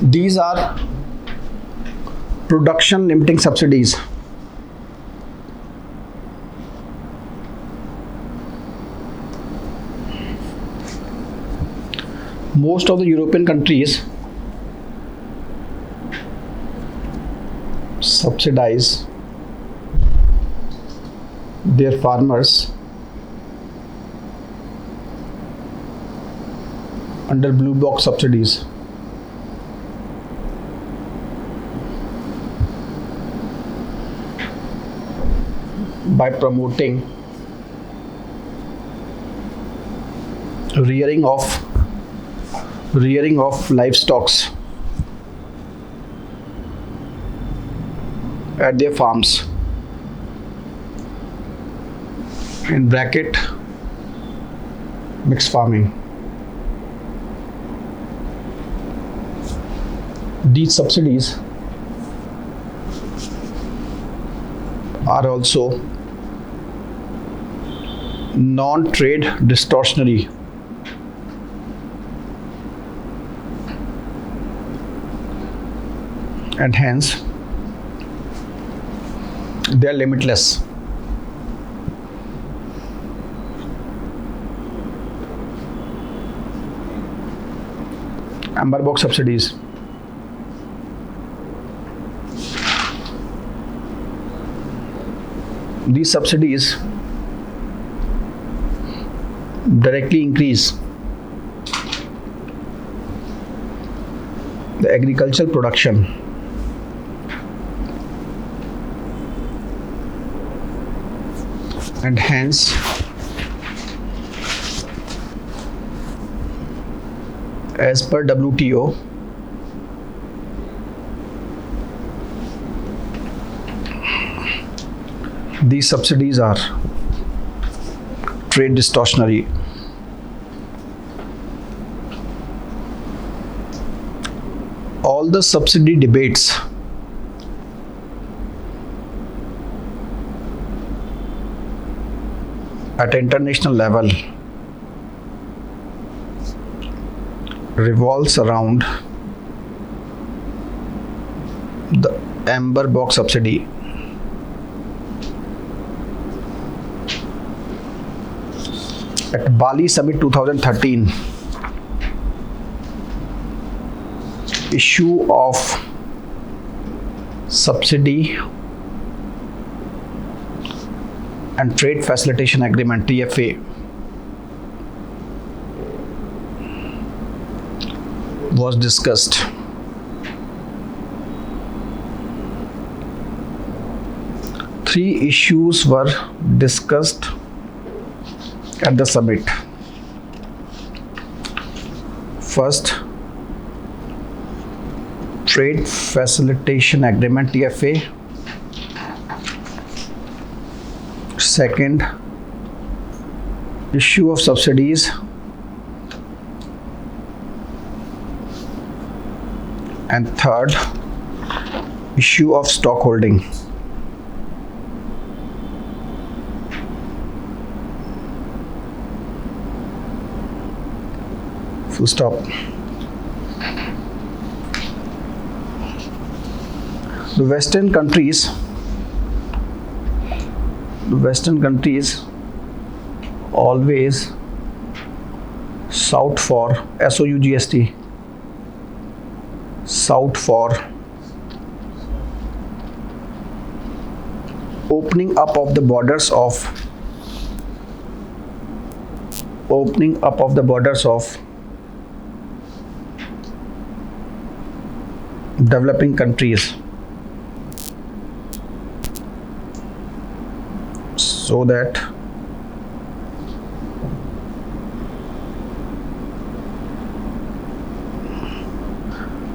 These are production limiting subsidies. Most of the European countries subsidize their farmers under blue box subsidies. By promoting rearing of livestock at their farms, in bracket mixed farming. These subsidies are also non-trade distortionary, and hence they are limitless. Amber box subsidies. These subsidies directly increase the agricultural production and hence as per WTO these subsidies are trade distortionary. All the subsidy debates at international level revolves around the amber box subsidy. At Bali Summit 2013, issue of subsidy and trade facilitation agreement TFA was discussed. Three issues were discussed at the summit. First, Trade Facilitation Agreement TFA. Second, issue of subsidies. And third, issue of stock holding. Full stop. The Western countries always sought for SOUGST, sought for opening up of the borders of developing countries, so that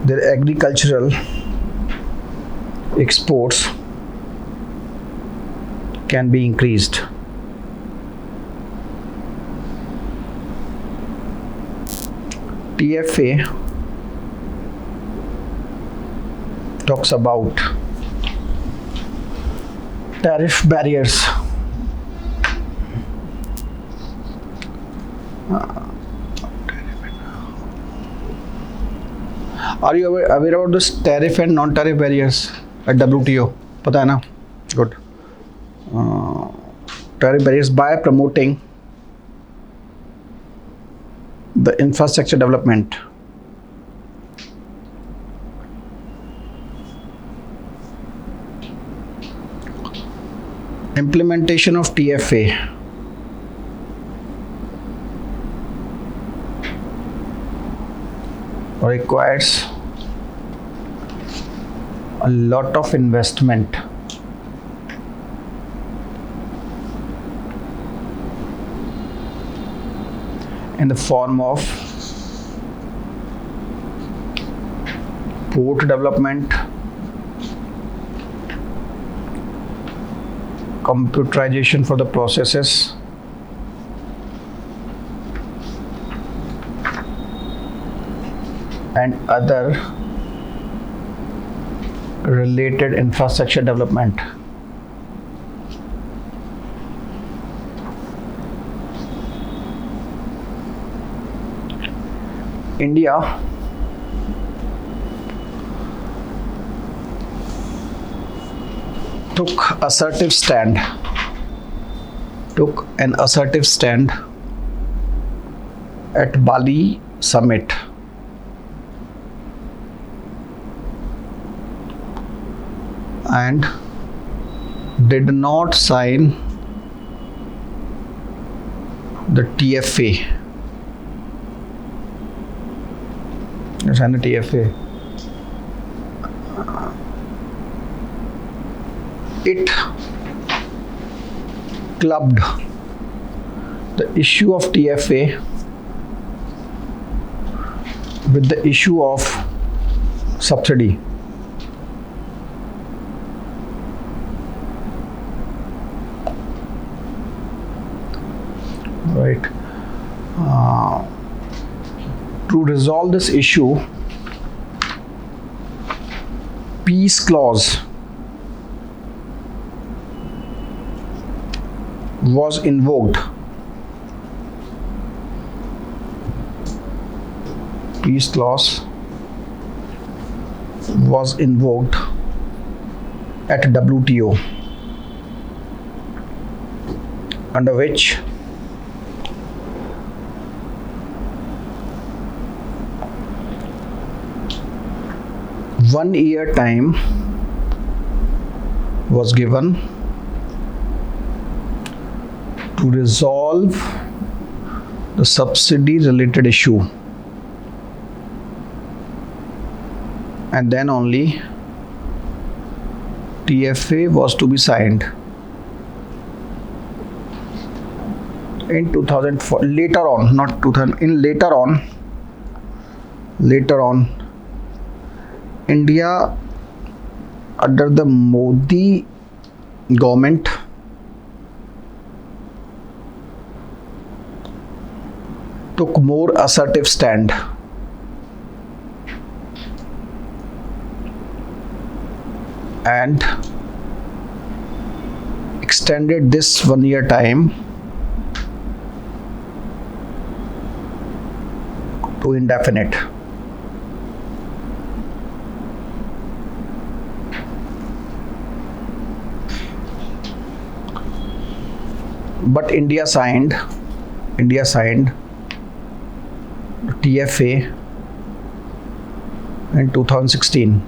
their agricultural exports can be increased. TFA talks about tariff barriers Are you aware about this tariff and non-tariff barriers at WTO? पता है ना? Good. Tariff barriers by promoting the infrastructure development. Implementation of TFA. Requires a lot of investment in the form of port development, computerization for the processes, and other related infrastructure development. India took an assertive stand at Bali summit and did not sign the TFA. Sign the TFA. It clubbed the issue of TFA with the issue of subsidy. Right. To resolve this issue, peace clause was invoked. Peace clause was invoked at WTO, under which one-year time was given to resolve the subsidy related issue, and then only TFA was to be signed. In 2004, later on, not 2000, in later on, India under the Modi government took more assertive stand and extended this 1 year time to indefinite. But India signed TFA in 2016.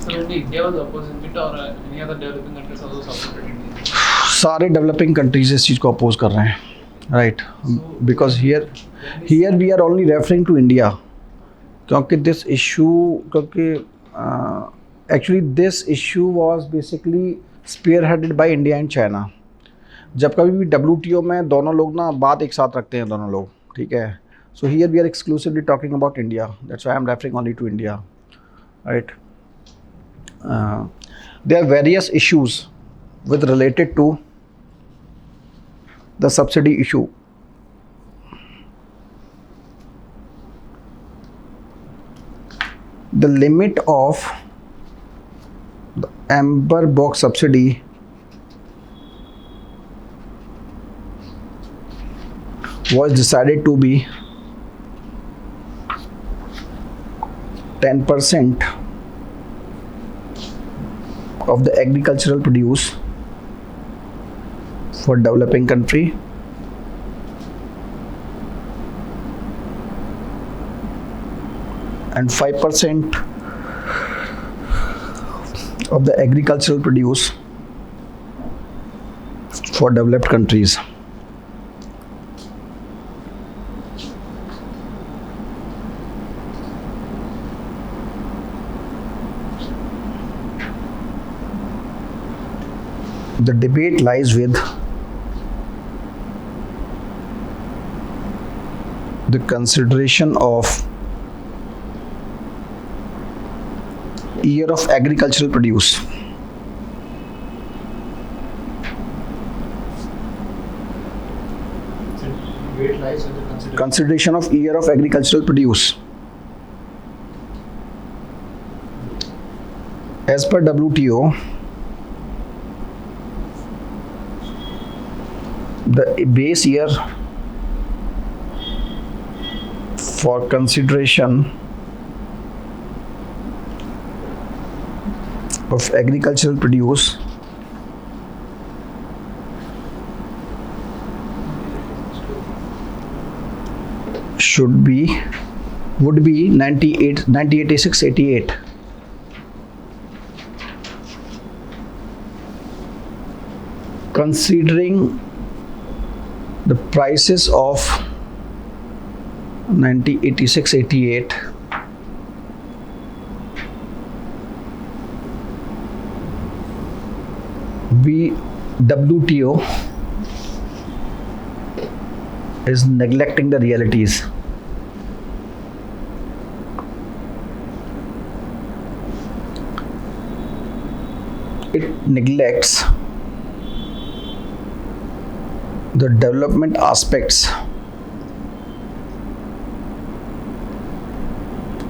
So only India was opposing it, or any other developing countries also supported India? सारे developing countries इस चीज़ को oppose कर रहे हैं, right, because here we are only referring to India, क्योंकि this issue actually this issue was basically spearheaded by India and China. जब कभी भी WTO में दोनों लोग ना बात एक साथ रखते हैं दोनों लोग, ठीक है. So here we are exclusively talking about India, that's why I am referring only to India, right. There are various issues with related to the subsidy issue. The limit of the amber box subsidy was decided to be 10% of the agricultural produce for developing country, and 5% of the agricultural produce for developed countries. The debate lies with the consideration of year of agricultural produce. Debate lies with the Consideration of year of agricultural produce. As per WTO, the base year for consideration of agricultural produce would be 1986-88. Considering the prices of 1986-88, WTO is neglecting the realities. It neglects the development aspects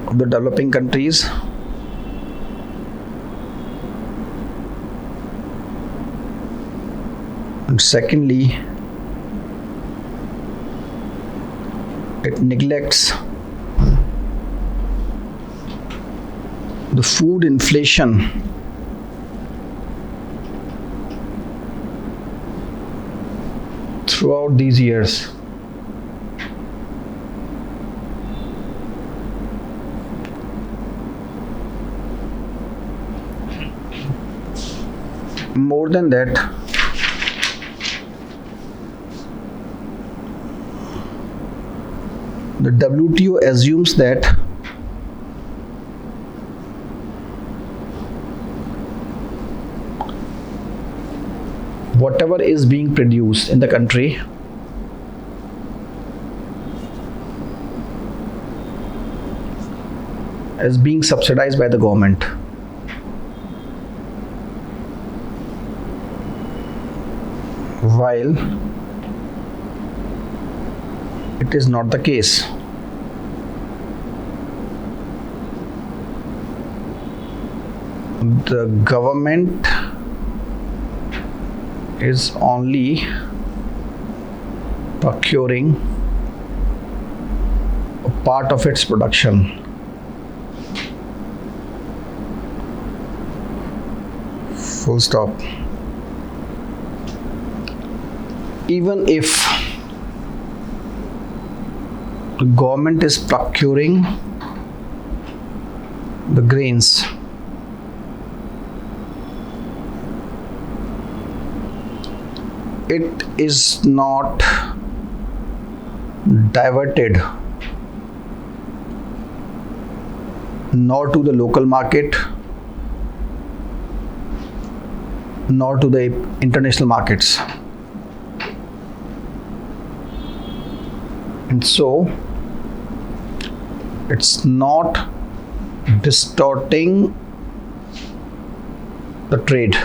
of the developing countries, and secondly, it neglects the food inflation throughout these years. More than that, the WTO assumes that whatever is being produced in the country is being subsidized by the government. While it is not the case. The government is only procuring a part of its production. Full stop. Even if the government is procuring the grains, it is not diverted nor to the local market nor to the international markets. And so it's not distorting the trade.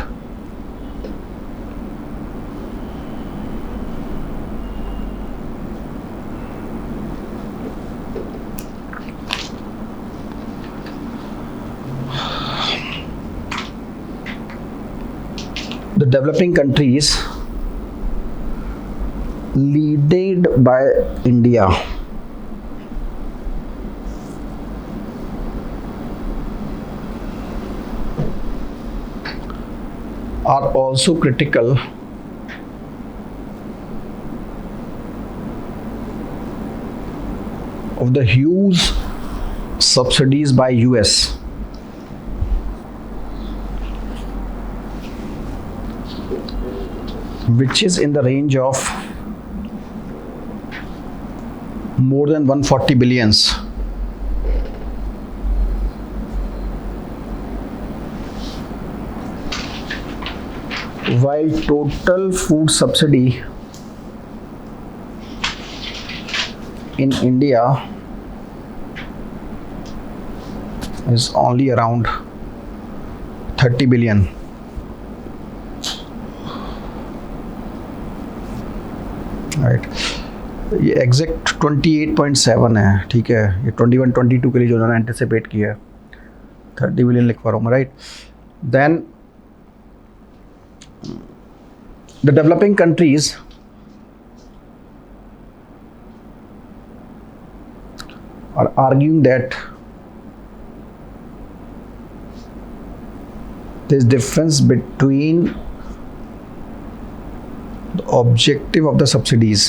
The developing countries led by India are also critical of the huge subsidies by US, which is in the range of more than 140 billions. While total food subsidy in India is only around 30 billion. Right, ये exact 28.7 है, ठीक है, ये 21-22 के लिए जो उन्होंने anticipate किया है, 30 बिलियन लिख पा रहा हूँ मैं, right. Then the developing countries are arguing that there is difference between the objective of the subsidies.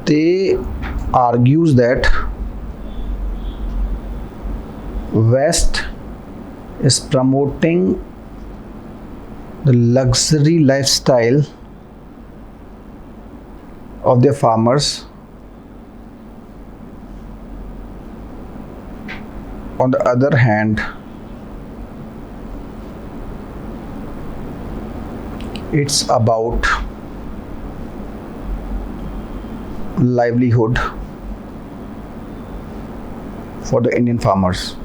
They argues that West is promoting the luxury lifestyle of their farmers. On the other hand, it's about livelihood for the Indian farmers.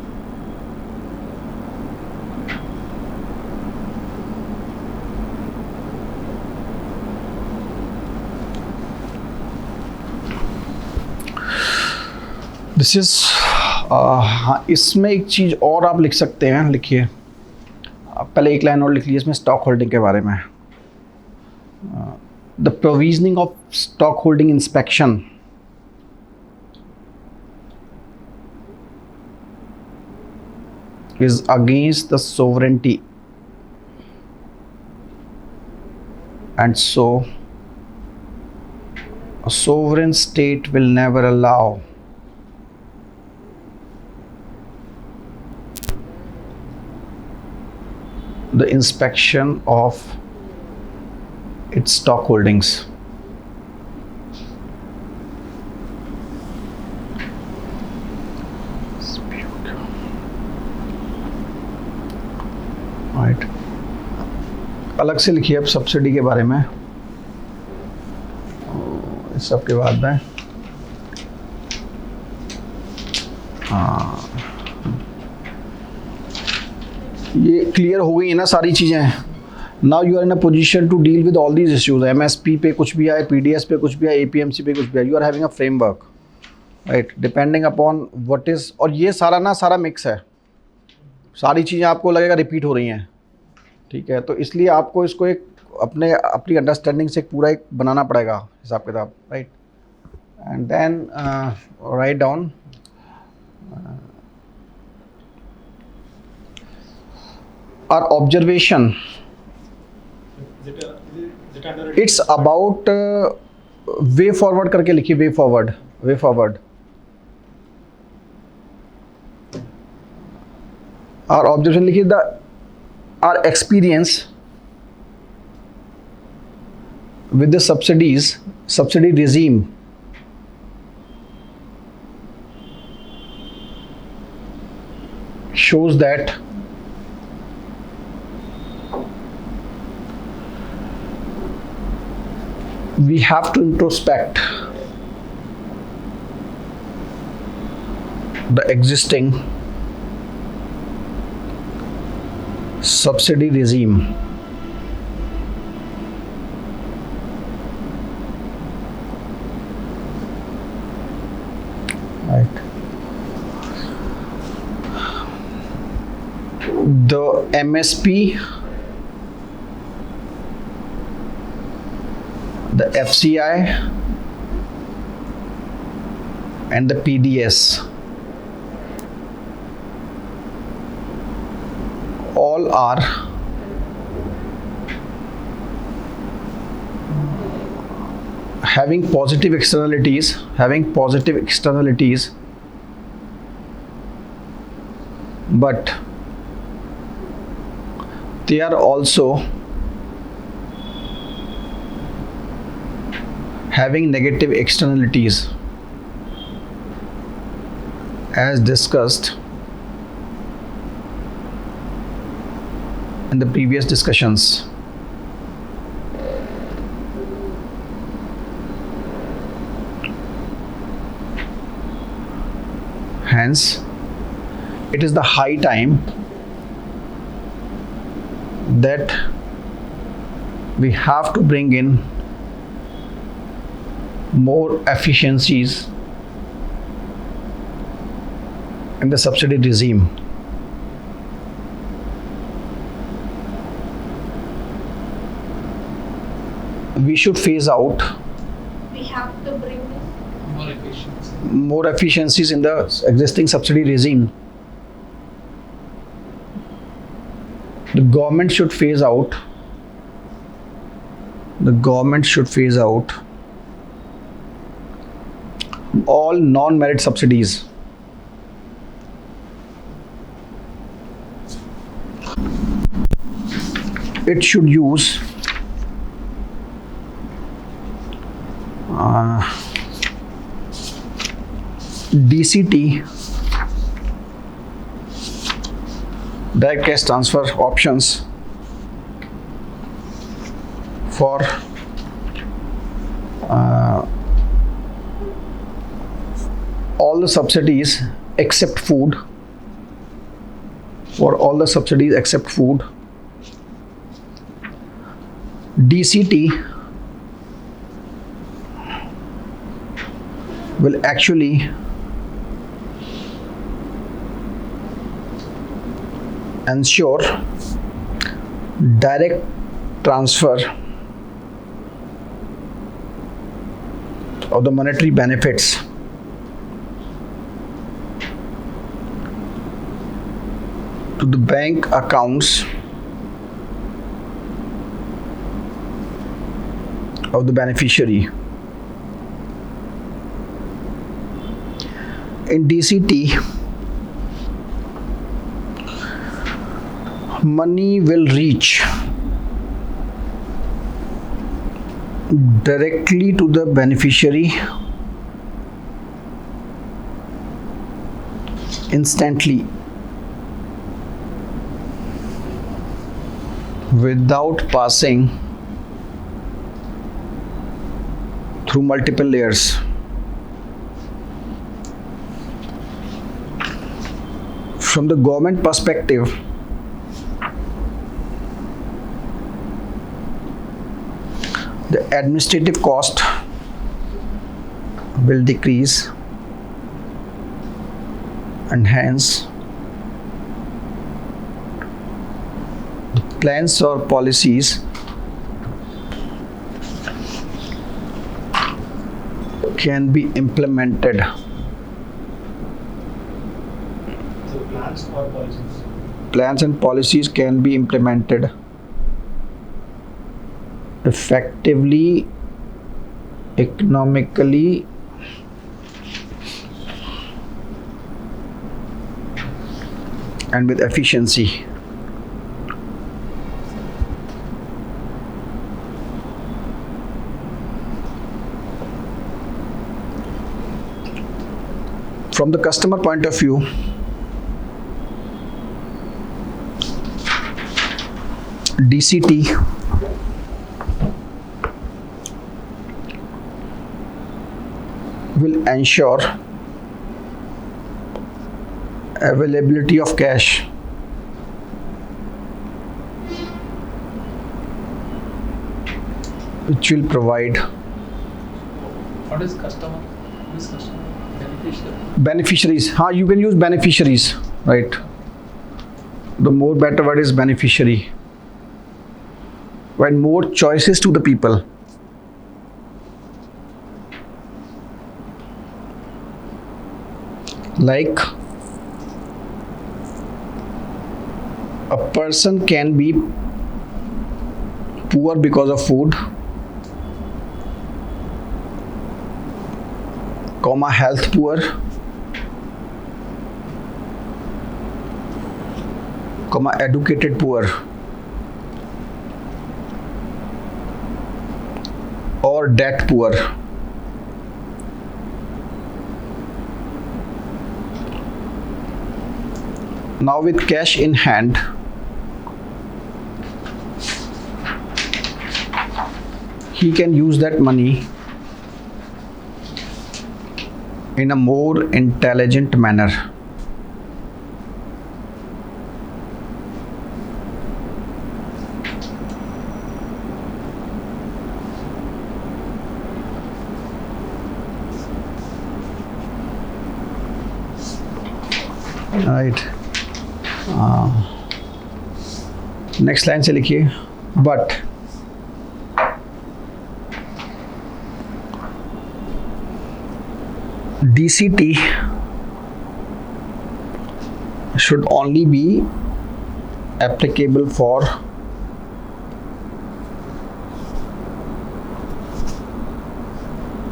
This is हाँ, इसमें एक चीज़ और आप लिख सकते हैं, लिखिए आप पहले एक लाइन और लिख लीजिए इसमें स्टॉक होल्डिंग के बारे में. The provisioning of stock holding inspection is against the sovereignty and so a sovereign state will never allow the inspection of its stock holdings. Right. अलग से लिखिए अब सब्सिडी के बारे में. इस सब के बाद में ये क्लियर हो गई है ना सारी चीज़ें. Now you are in a position to deal with all these issues. MSP पे कुछ भी आए, पीडीएस पे कुछ भी आए, एपीएमसी पे कुछ भी आए, you are having a framework, right, depending upon what is. और ये सारा ना सारा मिक्स है, सारी चीज़ें आपको लगेगा रिपीट हो रही हैं, ठीक है. तो इसलिए आपको इसको एक अपनी अंडरस्टैंडिंग से पूरा एक बनाना पड़ेगा हिसाब किताब, right. And then write down our observation. It's about way forward करके लिखिए, way forward. Our observation लिखिए, our experience with the subsidy regime shows that we have to introspect the existing subsidy regime the MSP, the FCI and the PDS all are having positive externalities, but they are also having negative externalities, as discussed in the previous discussions. Hence, it is the high time that we have to bring in more efficiencies in the subsidy regime. We should phase out We have to bring More efficiency. more efficiencies in the existing subsidy regime. The government should phase out all non-merit subsidies. It should use DCT, direct cash transfer options, for all the subsidies except food. DCT will actually ensure direct transfer of the monetary benefits to the bank accounts of the beneficiary. In DCT, money will reach directly to the beneficiary instantly, without passing through multiple layers. From the government perspective, the administrative cost will decrease, and hence the plans or policies can be implemented. Plans and policies can be implemented effectively, economically, and with efficiency. From the customer point of view, DCT will ensure availability of cash, which will provide What is customer? Who is customer? Beneficiary. beneficiaries. You can use beneficiaries, right? The more better word is beneficiary. When more choices to the people. Like a person can be poor because of food, comma, health poor, comma, educated poor, or debt poor. Now with cash in hand, he can use that money in a more intelligent manner. Right. Next line से लिखिए, but DCT should only be applicable for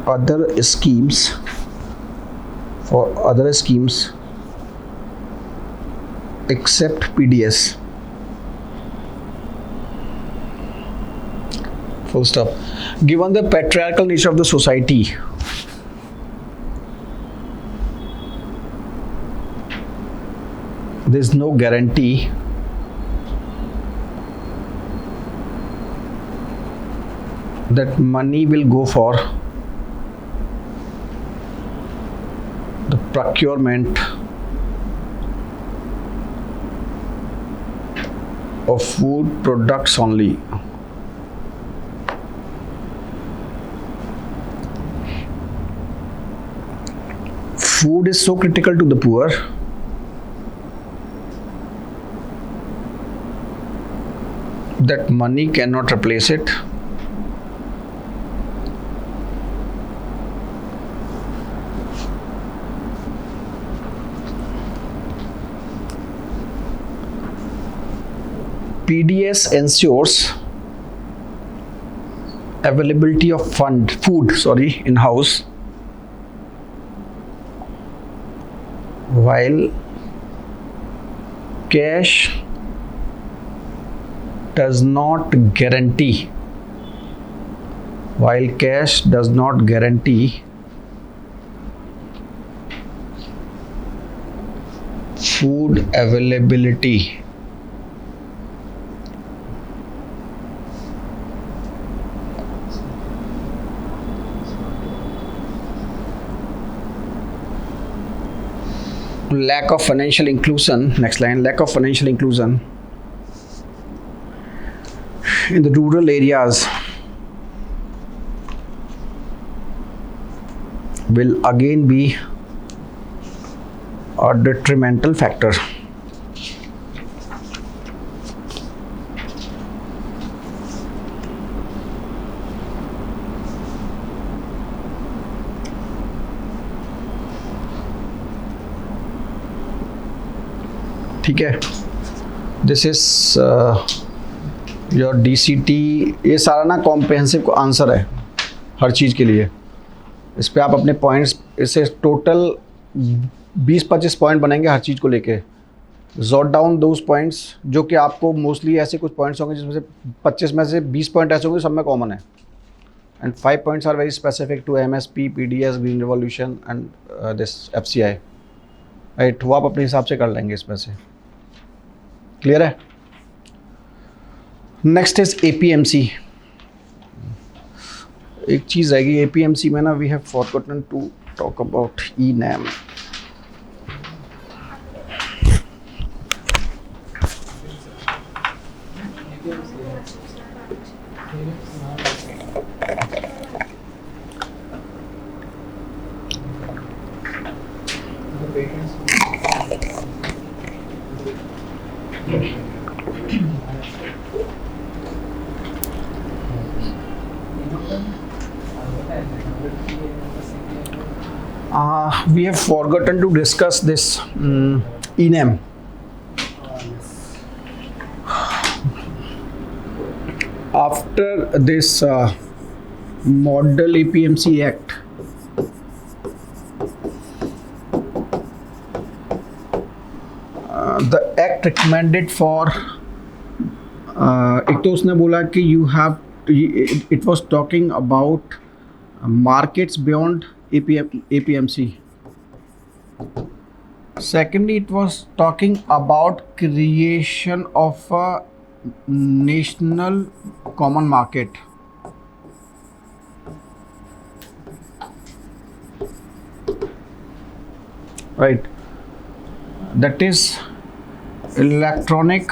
other schemes, except PDS. Full stop. Given the patriarchal nature of the society, there is no guarantee that money will go for the procurement of food products only. Food is so critical to the poor that money cannot replace it. PDS ensures availability of food in-house, while cash does not guarantee food availability. Lack of financial inclusion, next line, lack of financial inclusion in the rural areas will again be a detrimental factor. ठीक है, this is your DCT. ये सारा ना comprehensive answer है हर चीज़ के लिए. इस पे आप अपने पॉइंट्स, इससे टोटल 20-25 पॉइंट बनेंगे हर चीज़ को लेके. जॉट डाउन दोज पॉइंट्स, जो कि आपको मोस्टली ऐसे कुछ पॉइंट्स होंगे जिसमें से 25 में से 20 पॉइंट ऐसे होंगे सब में कॉमन है. And 5 points are very specific to MSP, PDS, green revolution and this FCI. Right, वो आप अपने हिसाब से कर लेंगे इसमें से. क्लियर है? Next is APMC. एक चीज़ रहेगी APMC में ना, we have forgotten to talk about E-NAM. We have forgotten to discuss this ENAM. After this Model Apmc Act, the act recommended for एक तो उसने बोला कि you have it was talking about markets beyond APMC. Secondly, it was talking about creation of a national common market. Right. That is electronic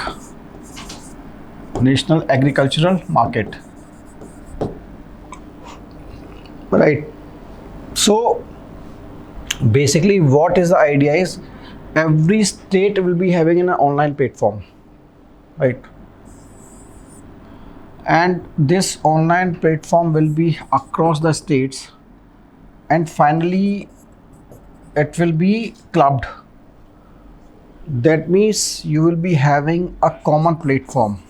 national agricultural market. Right. So basically what is the idea is every state will be having an online platform, right? And this online platform will be across the states, and finally it will be clubbed. That means you will be having a common platform,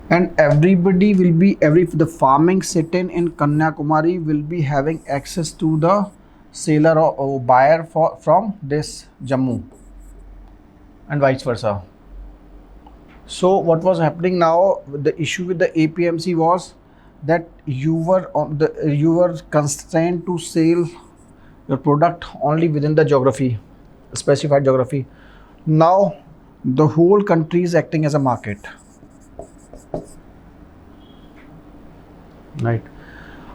and everybody will be the farming sitting in Kanyakumari will be having access to the seller or buyer from this Jammu, and vice versa. So what was happening now, the issue with the APMC was that you were constrained to sell your product only within the geography, specified geography. Now the whole country is acting as a market. Right.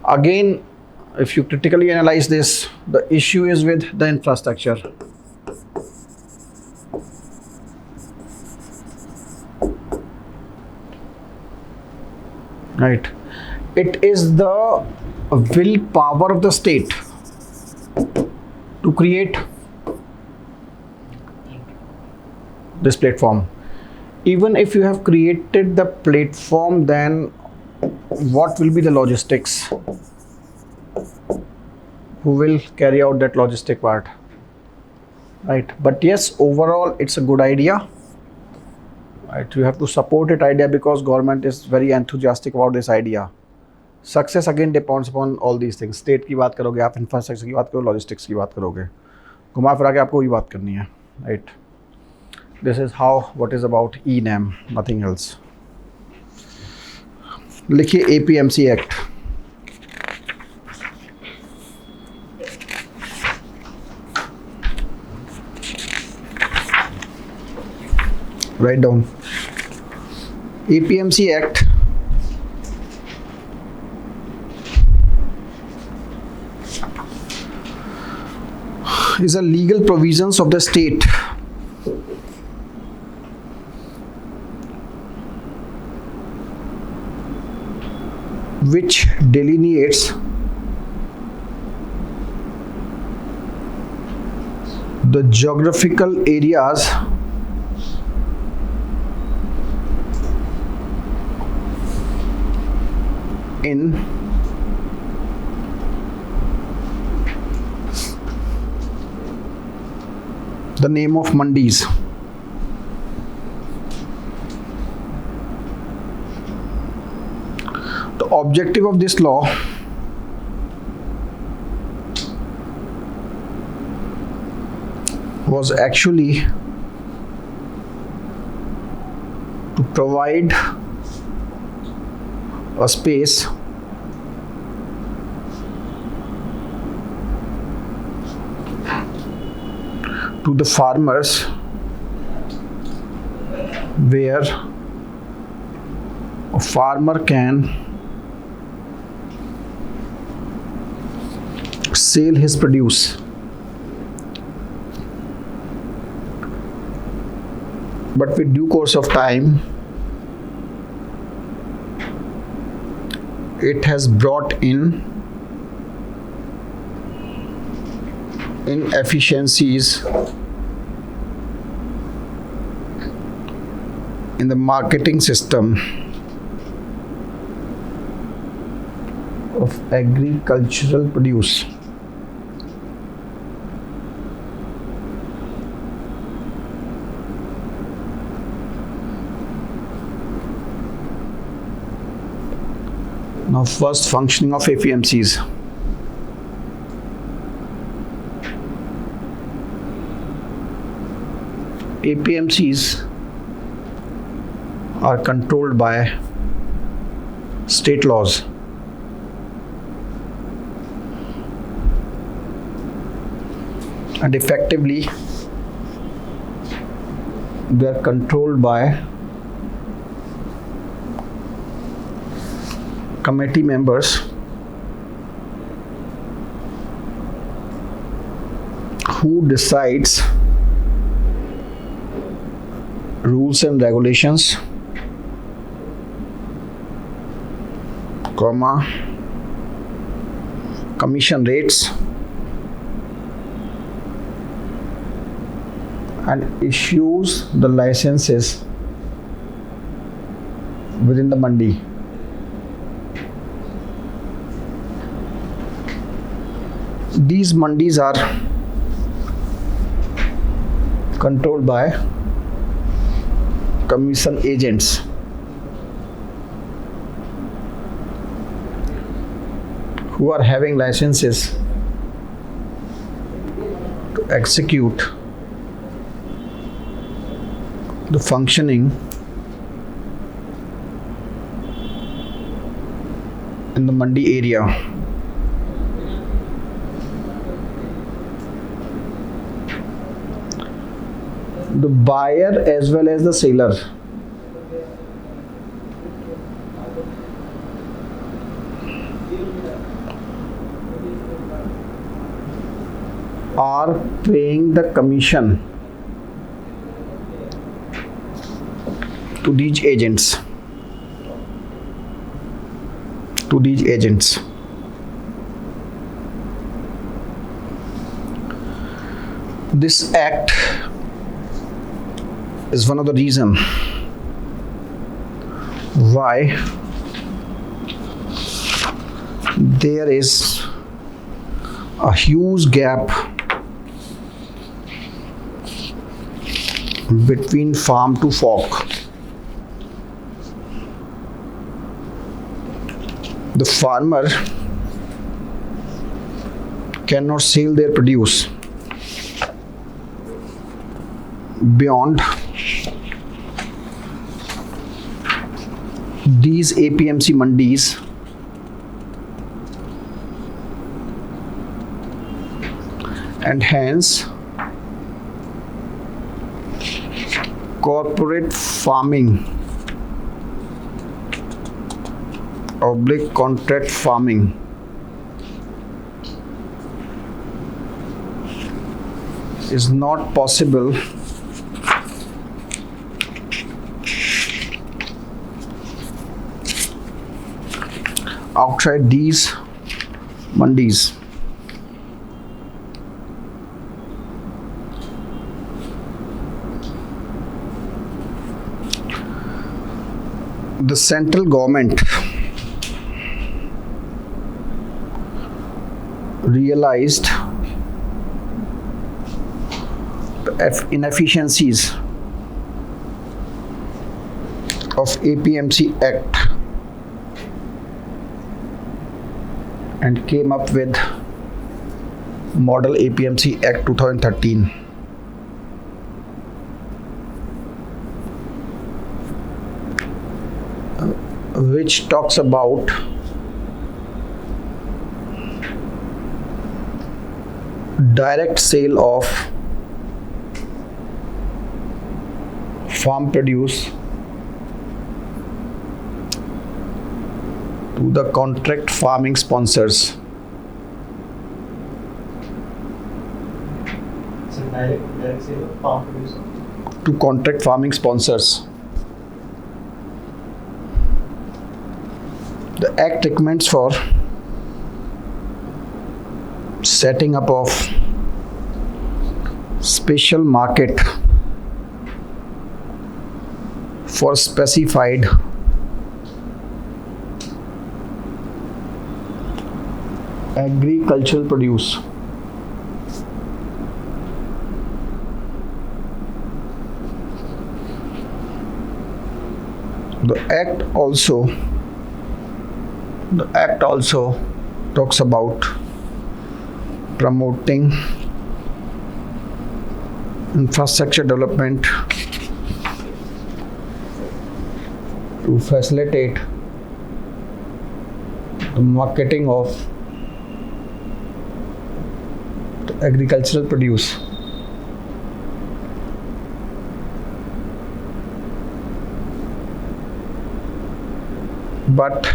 Again, if you critically analyze this, the issue is with the infrastructure. Right. It is the willpower of the state to create this platform. Even if you have created the platform, then what will be the logistics? Who will carry out that logistic part? Right. But yes, overall it's a good idea. Right. You have to support it idea because government is very enthusiastic about this idea. Success again depends upon all these things. State की बात करोगे आप, infrastructure की बात करो, logistics की बात करोगे, घुमा फिरा के आपको वही बात करनी है. Right. This is how what is about ENAM, nothing else. लिखिए APMC Act. Write down. APMC Act is a legal provisions of the state which delineates the geographical areas in the name of mandis. The objective of this law was actually to provide a space to the farmers where a farmer can sell his produce but with due course of time it has brought in inefficiencies in the marketing system of agricultural produce. Now, first functioning of APMCs. APMCs are controlled by state laws. And effectively, they are controlled by committee members who decides rules and regulations, commission rates, and issues the licenses within the mandi. These mandis are controlled by commission agents who are having licenses to execute the functioning in the mandi area. The buyer as well as the seller are paying the commission to these agents. This act is one of the reasons why there is a huge gap between farm to fork. The farmer cannot sell their produce beyond these APMC mandis, and hence corporate farming / contract farming is not possible outside these mandis. The central government realized the inefficiencies of Apmc Act and came up with Model Apmc Act 2013, which talks about direct sale of farm produce to the contract farming sponsors. So direct sale of farm produce To contract farming sponsors. The Act recommends for setting up of special market for specified agricultural produce. The act also talks about promoting infrastructure development to facilitate the marketing of the agricultural produce. But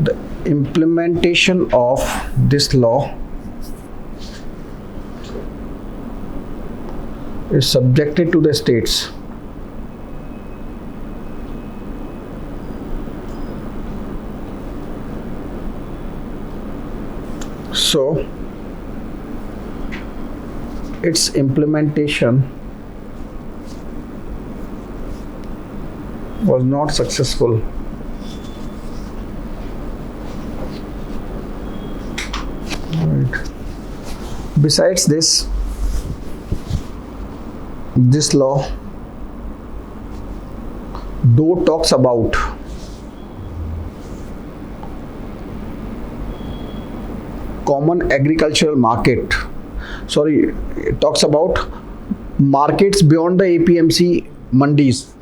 the implementation of this law is subjected to the states. So its implementation was not successful. Right. Besides this law though talks about common agricultural market, it talks about markets beyond the APMC mandis,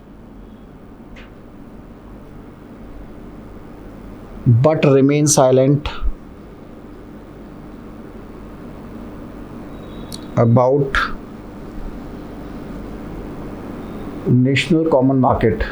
but remain silent about national common market.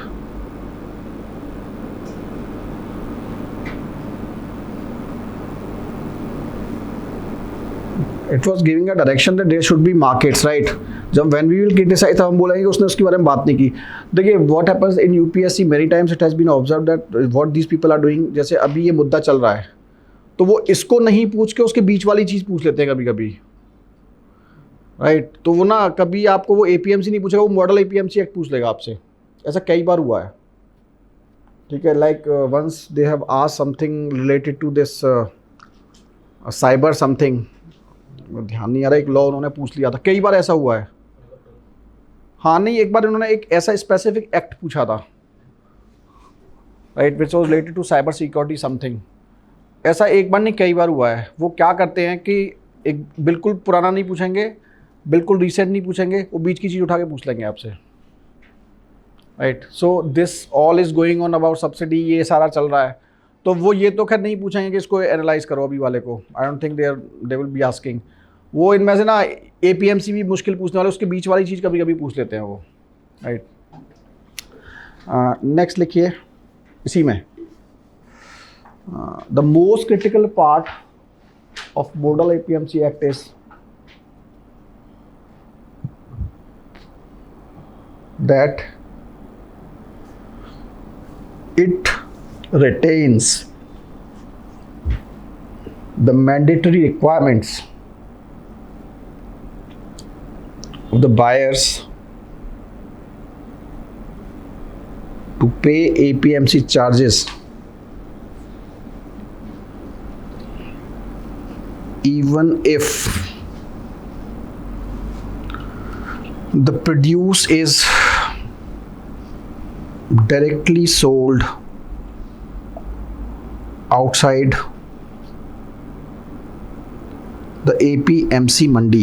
It was giving a direction that there should be markets, right? जब when we will criticize तब हम बोलेंगे उसने उसके बारे में बात नहीं की. देखिए what happens in UPSC many times it has been observed that what these people are doing, जैसे अभी ये मुद्दा चल रहा है तो वो इसको नहीं पूछ के उसके बीच वाली चीज़ पूछ लेते हैं कभी कभी, राइट? तो वो ना कभी आपको वो APMC नहीं पूछेगा, वो मॉडल APMC एक्ट पूछ लेगा आपसे. ऐसा कई बार हुआ है, ठीक है? Like once they have asked something related to this cyber something, ध्यान नहीं आ रहा, एक लॉ उन्होंने पूछ लिया था. कई बार ऐसा हुआ है. हाँ नहीं, एक बार उन्होंने एक ऐसा स्पेसिफिक एक्ट पूछा था, right, which was related to cyber security something. ऐसा एक बार नहीं कई बार हुआ है. वो क्या करते हैं कि एक बिल्कुल पुराना नहीं पूछेंगे, बिल्कुल रिसेंट नहीं पूछेंगे, वो बीच की चीज़ उठा के पूछ लेंगे आपसे, right? So this all is going on about subsidy, ये सारा चल रहा है. तो वो ये तो खैर नहीं पूछेंगे कि इसको एनालाइज करो अभी वाले को. I don't think they will be asking. वो इनमें से ना APMC भी मुश्किल पूछने वाले, उसके बीच वाली चीज़ कभी कभी पूछ लेते हैं वो, राइट? नेक्स्ट लिखिए इसी में. The most critical part of model APMC act is that it retains the mandatory requirements of the buyers to pay APMC charges even if the produce is directly sold outside the APMC mandi.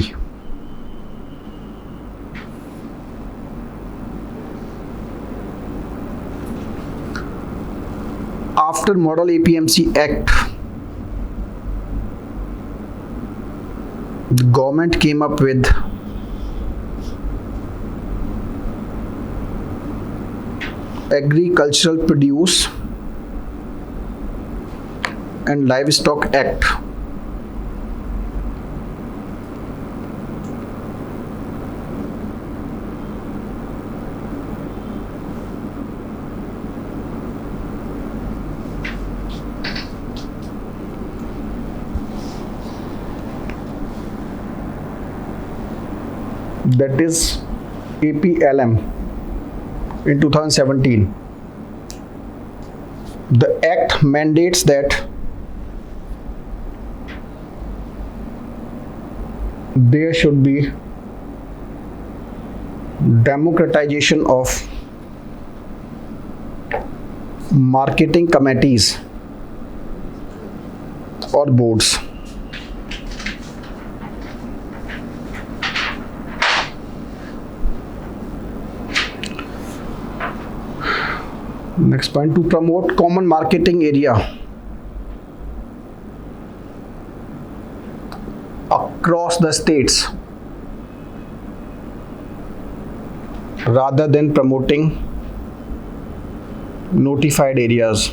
After Model APMC Act, the government came up with Agricultural Produce and Livestock Act. that is APLM in 2017. The act mandates that there should be democratization of marketing committees or boards. Next point, to promote common marketing area across the states rather than promoting notified areas.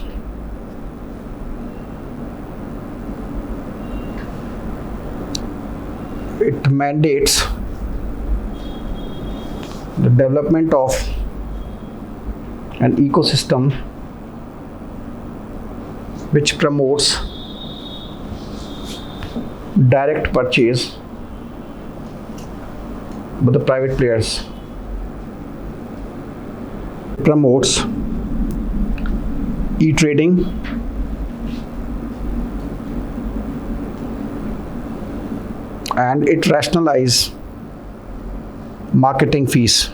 It mandates the development of an ecosystem which promotes direct purchase by the private players, promotes e-trading, and it rationalizes marketing fees.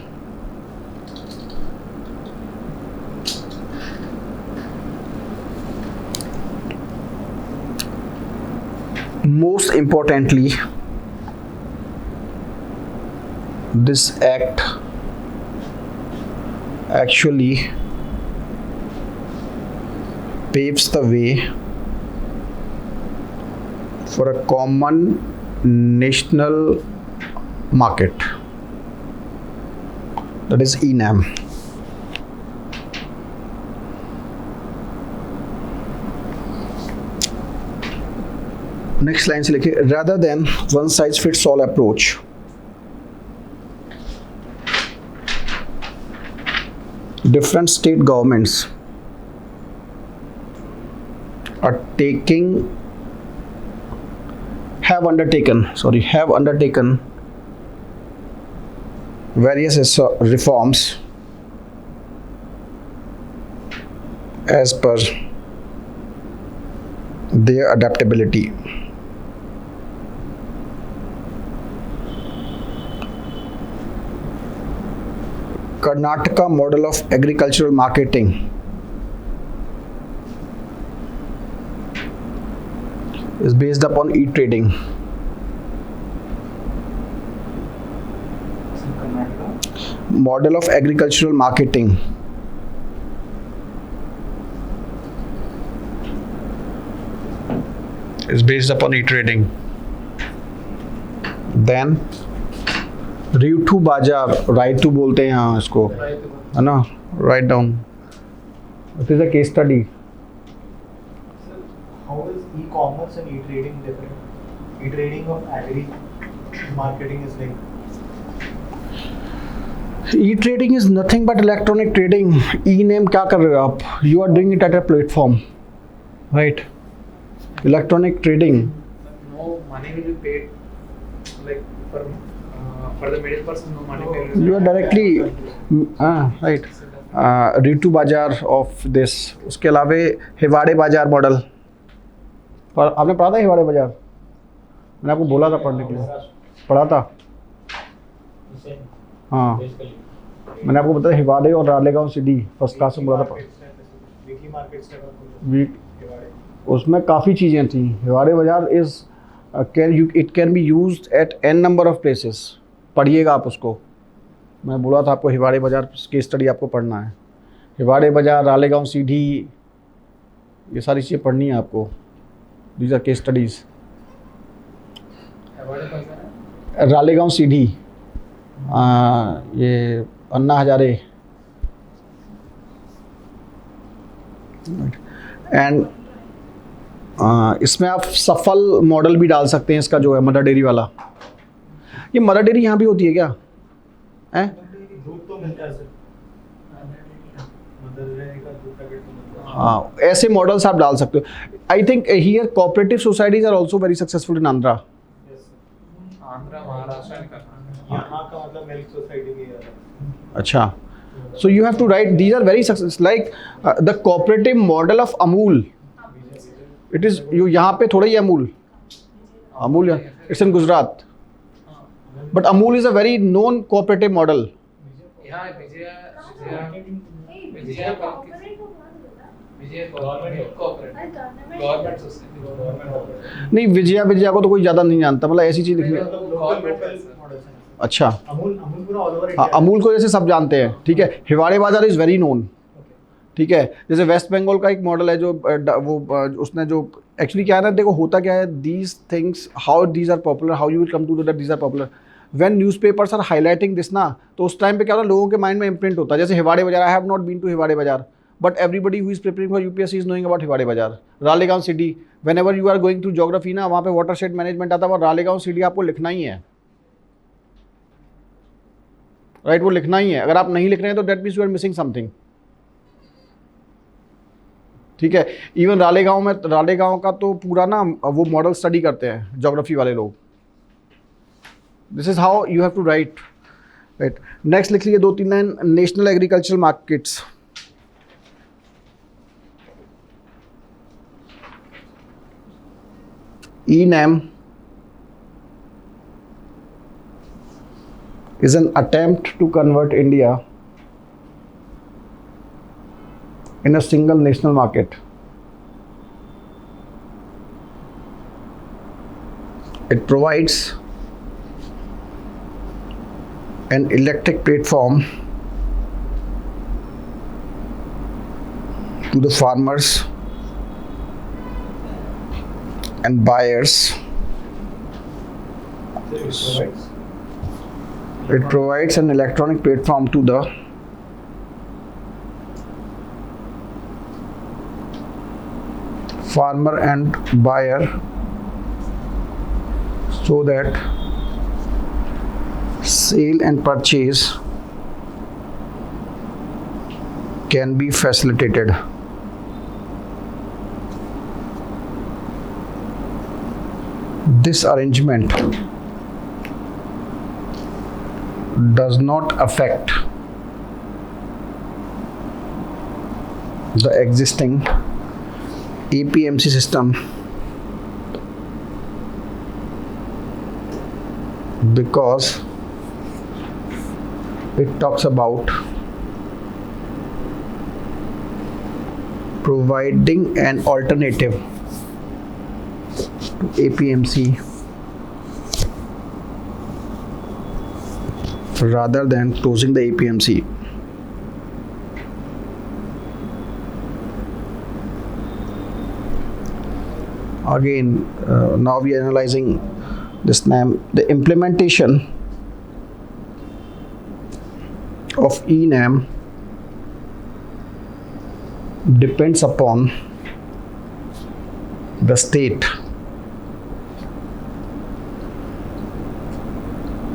Most importantly, this act actually paves the way for a common national market, that is ENAM. Next line से लिखिए, rather than one size fits all approach, different state governments have undertaken various reforms as per their adaptability. Karnataka model of agricultural marketing is based upon e-trading. Model of agricultural marketing is based upon e-trading. Then रीठू बाजार, राइतू बोलते हैं यहाँ इसको, है ना, write down. It is a case study. How is e-commerce and e-trading different? E-trading of agri marketing is like. E-trading is nothing but electronic trading. E-name क्या कर रहे हो आप? You are doing it at a platform, right? Electronic trading. No money will be paid, like for the middle person, no money will be. You are directly right. रीठू बाजार of this. उसके अलावा हिवाड़े बाजार model, पर आपने पढ़ा था हिवाड़े बाजार? मैंने आपको बोला था पढ़ने के लिए, पढ़ा था. हाँ, मैंने आपको बताया हिवाड़े और रालेगांव सीडी फर्स्ट क्लास में बोला था. उसमें काफ़ी चीज़ें थी. हिवाड़े बाजार it can be used eight n number of places. पढ़िएगा आप उसको. मैं बोला था आपको हिवाड़े बाजार केस स्टडी आपको पढ़ना है. हिवाड़े बाजार, रालेगांव सीडी, ये सारी चीज़ें पढ़नी है आपको. These are case studies. Ralegan Siddhi, ये अन्ना हजारे, एंड इसमें आप सफल मॉडल भी डाल सकते हैं. इसका जो है मदर डेयरी वाला, ये मदर डेयरी यहाँ भी होती है क्या? हैं? दूध तो मिलता है सर. मदर डेयरी का दूध पैकेट तो मिलता है. हाँ, ऐसे मॉडल्स आप डाल सकते हो. I think here cooperative societies are also very successful in Andhra. Andhra, Maharashtra and Karnataka. यहाँ का मतलब अच्छा. So you have to write, these are very successful, like the cooperative model of Amul. It is, you यहाँ पे थोड़ा ही Amul. Amul, it's in Gujarat. But Amul is a very known cooperative model. Yeah, Vijaya government नहीं, विजया को तो कोई ज़्यादा नहीं जानता, मतलब ऐसी चीज़ लिखनी. अच्छा. अमूल पूरा ऑल ओवर हाँ, अमूल को जैसे सब जानते हैं, ठीक है. हिवाड़े बाजार इज़ वेरी नोन, ठीक है. जैसे वेस्ट बंगाल का एक मॉडल है जो वो उसने जो एक्चुअली क्या है ना, देखो होता क्या है, these things how these are popular, how you will come to know that these are popular when newspapers are highlighting this ना, तो उस टाइम पे क्या होता है, लोगों के माइंड में इम्प्रिंट होता है. जैसे Hiware Bazar, I have not been to Hiware Bazar, but everybody who is preparing for UPSC is knowing about Hiware Bazar. Ralegaon Siddhi, whenever you are going through geography ना, वहाँ पे वाटरशेड मैनेजमेंट आता है, वहाँ रालेगांव सिटी आपको लिखना ही है, राइट, वो लिखना ही है. अगर आप नहीं लिख रहे हैं तो that means you are missing something, ठीक है. इवन रालेगांव का तो पूरा ना वो मॉडल स्टडी करते हैं ज्योग्राफी वाले लोग. This is how you have to write, right. Next लिख लीजिए 2-3 line. National agricultural markets, ENAM is an attempt to convert India in a single national market. It provides an electric platform to the farmers and buyers. It provides an electronic platform to the farmer and buyer so that sale and purchase can be facilitated. This arrangement does not affect the existing APMC system because it talks about providing an alternative to APMC rather than closing the APMC. Again, now we are analyzing this name. The implementation of ENAM depends upon the state.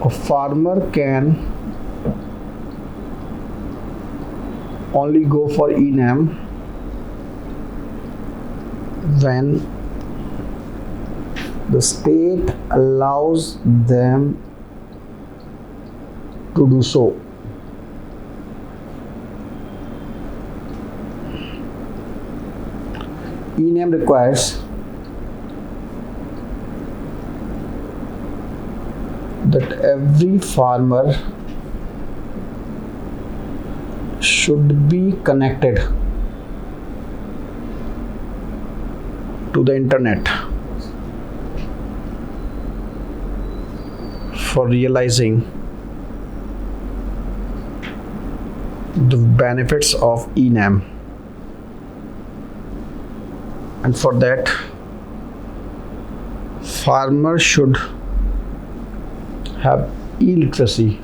A farmer can only go for ENAM when the state allows them to do so. ENAM requires that every farmer should be connected to the internet for realizing the benefits of ENAM, and for that farmers should have e-literacy.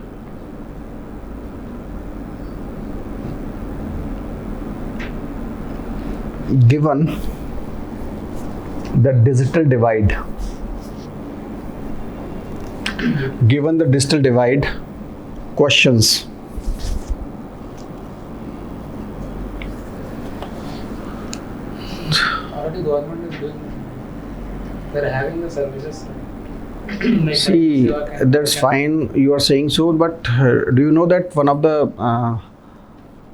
Given the digital divide, questions. Already government is doing, they're having the services. Like See, Seva can- that's fine. You are saying so, but do you know that one of the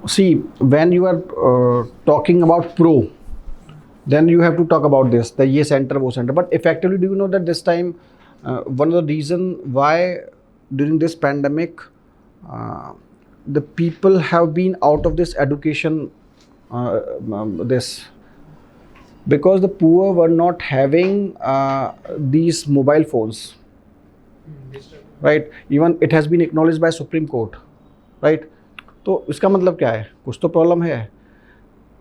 see, when you are talking about pro, then you have to talk about this, the ye center, wo center. But effectively, do you know that this time, one of the reason why during this pandemic, the people have been out of this education, this because the poor were not having these mobile phones, digital. right? Even it has been acknowledged by Supreme Court, right? तो इसका मतलब क्या है, कुछ तो problem है,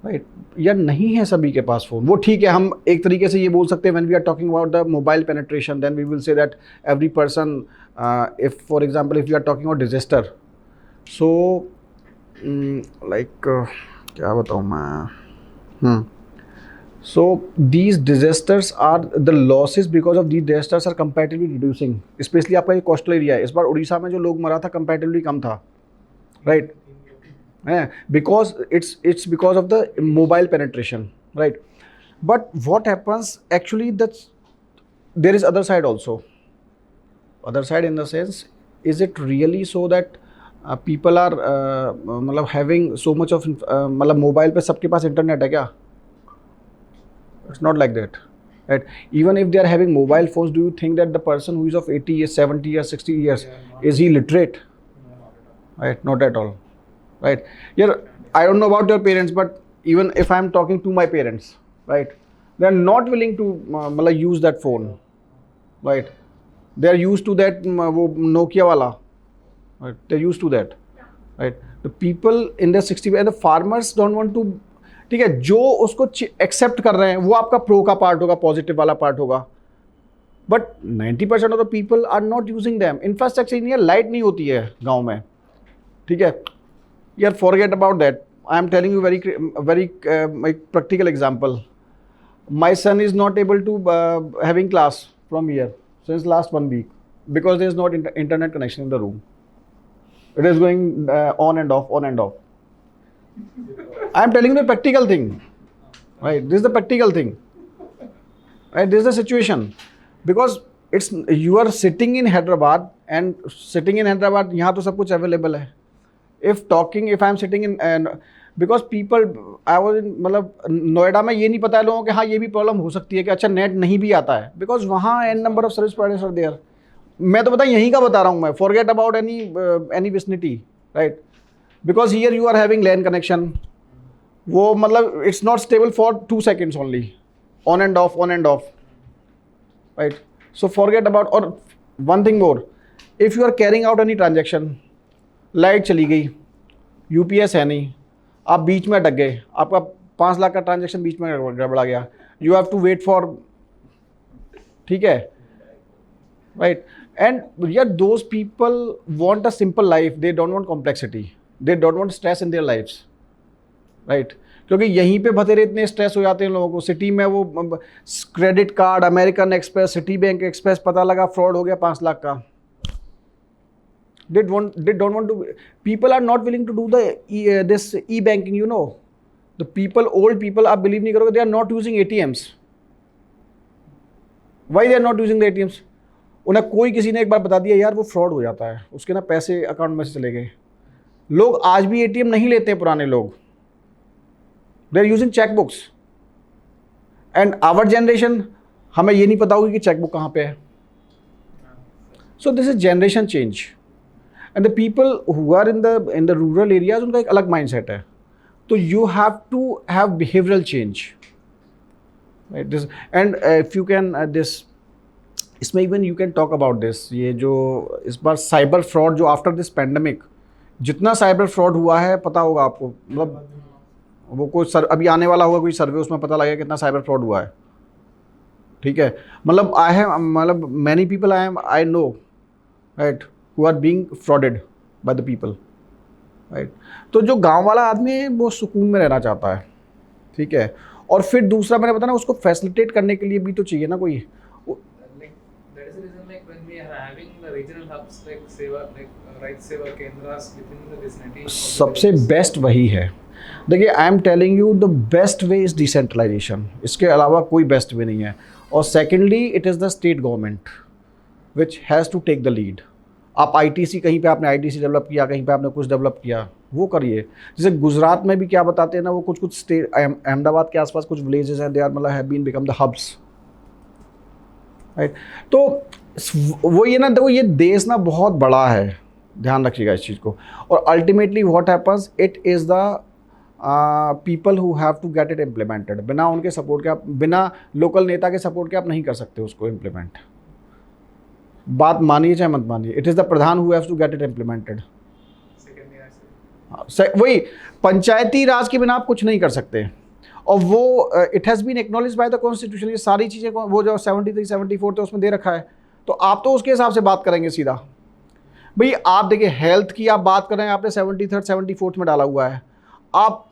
right? या नहीं है सभी के पास फ़ोन, वो ठीक है, हम एक तरीके से ये बोल सकते हैं when we are talking about the mobile penetration, then we will say that every person, if for example if you are talking about disaster, so like क्या बताऊँ मैं, so these disasters are the losses because of these disasters are comparatively reducing, especially आपका ये coastal area है, इस बार उड़ीसा में जो लोग मरा था comparatively कम था, right? Because it's because of the mobile penetration, right? But what happens actually, that there is other side also, other side in the sense, is it really so that people are मतलब having so much of मतलब mobile पे सबके पास internet है क्या? It's not like that, right? Even if they are having mobile phones, do you think that the person who is of 80 years, 70 years, 60 years, is he literate? Right? Not at all, right? Yeah, I don't know about your parents, but even if I'm talking to my parents, right, they are not willing to use that phone, right? They are used to that वो Nokia वाला, right? They're used to that, right? The people in their 60 and the farmers don't want to, ठीक है, जो उसको accept कर रहे हैं वो आपका प्रो का पार्ट होगा, पॉजिटिव वाला पार्ट होगा, but 90% of the people are not using them. Infrastructure नहीं है, लाइट नहीं होती है गांव में, ठीक है, यार forget about that. I am telling you very practical example. My son is not able to having class from here since last 1 week because there is not internet connection in the room. It is going on and off, on and off. I am telling you the practical thing, right? This is the practical thing, right? This is the situation, because it's, you are sitting in Hyderabad, and sitting in Hyderabad यहाँ तो सब कुछ available है. If I am sitting in, and because people, I was in, मतलब नोएडा में ये नहीं पता है लोगों के, हाँ ये भी प्रॉब्लम हो सकती है कि अच्छा नेट नहीं भी आता है, बिकॉज वहाँ n number of service providers are there. मैं तो पता यहीं का बता रहा हूँ मैं, forget about any vicinity, right? Because here you are having LAN connection, वो मतलब it's not stable for 2 seconds only, on and off, on and off, right? So forget about, or one thing more, if you are carrying out any transaction, light चली गई, UPS है नहीं, आप बीच में अटक गए, आपका 5 लाख का ट्रांजेक्शन बीच में गड़बड़ा गया, you have to wait for, ठीक है, राइट? एंड यार those people want a simple life, they don't want complexity, they don't want stress in their lifes, right? क्योंकि यहीं पे बतेरे इतने स्ट्रेस हो जाते हैं लोगों को. सिटी में वो credit card, American express, city bank express, पता लगा फ्रॉड हो गया 5 लाख का. They don't want to. People are not willing to do this e-banking. You know, the people, old people, आप believe नहीं करोगे, they are not using ATMs. Why they are not using the ATMs? उन्हें कोई किसी ने एक बार बता दिया यार वो फ्रॉड हो जाता है, उसके ना पैसे अकाउंट में से चले गए. लोग आज भी ATM नहीं लेते हैं, पुराने लोग. They are using checkbooks. And our generation, हमें ये नहीं पता होगी कि चेकबुक कहाँ पे है. So this is generation change. And the people who are in the rural areas, उनका एक अलग mindset है. तो you have to have behavioral change, right? This, and if you can इसमें even you can talk about this. ये जो इस बार cyber fraud जो आफ्टर दिस पैंडमिक, जितना साइबर फ्रॉड हुआ है पता होगा आपको, मतलब वो कोई अभी आने वाला होगा कोई सर्वे, उसमें पता लगेगा कितना साइबर फ्रॉड हुआ है, ठीक है? मतलब many people I know, right, who are being frauded by the people, right? तो जो गांव वाला आदमी है वो सुकून में रहना चाहता है, ठीक है? और फिर दूसरा मैंने बताया ना, उसको फैसिलिटेट करने के लिए भी तो चाहिए ना कोई. Like that is the reason, like when we are having the regional hubs like Seva, like right Seva Kendras within the vicinity. सबसे बेस्ट वही है. देखिए, I am telling you the best way is decentralisation. इसके अलावा कोई best way नहीं है. और secondly it is the state government, which has to take the lead. आप ITC कहीं पे आपने ITC डेवलप किया, कहीं पे आपने कुछ डेवलप किया, वो करिए. जैसे गुजरात में भी क्या बताते हैं ना, वो कुछ स्टेट, अहमदाबाद के आसपास कुछ विलेजेस हैं, दे आर मतलब have been become the hubs, right. तो वो ये ना, देखो ये देश ना बहुत बड़ा है, ध्यान रखिएगा इस चीज़ को. और ultimately what happens, it is the people who have to get it implemented. बिना उनके सपोर्ट के आप, बिना लोकल नेता के सपोर्ट के आप नहीं कर सकते उसको इम्प्लीमेंट. बात मानिए चाहे मत मानिए, it is the pradhan who haves to get it implemented. वही पंचायती राज के बिना आप कुछ नहीं कर सकते. और वो it has been acknowledge by the constitution. ये सारी चीज़ें वो जो 73 74 थे उसमें दे रखा है. तो आप तो उसके हिसाब से बात करेंगे सीधा. भाई आप देखिए, हेल्थ की आप बात कर रहे हैं, आपने 73 74 में डाला हुआ है. आप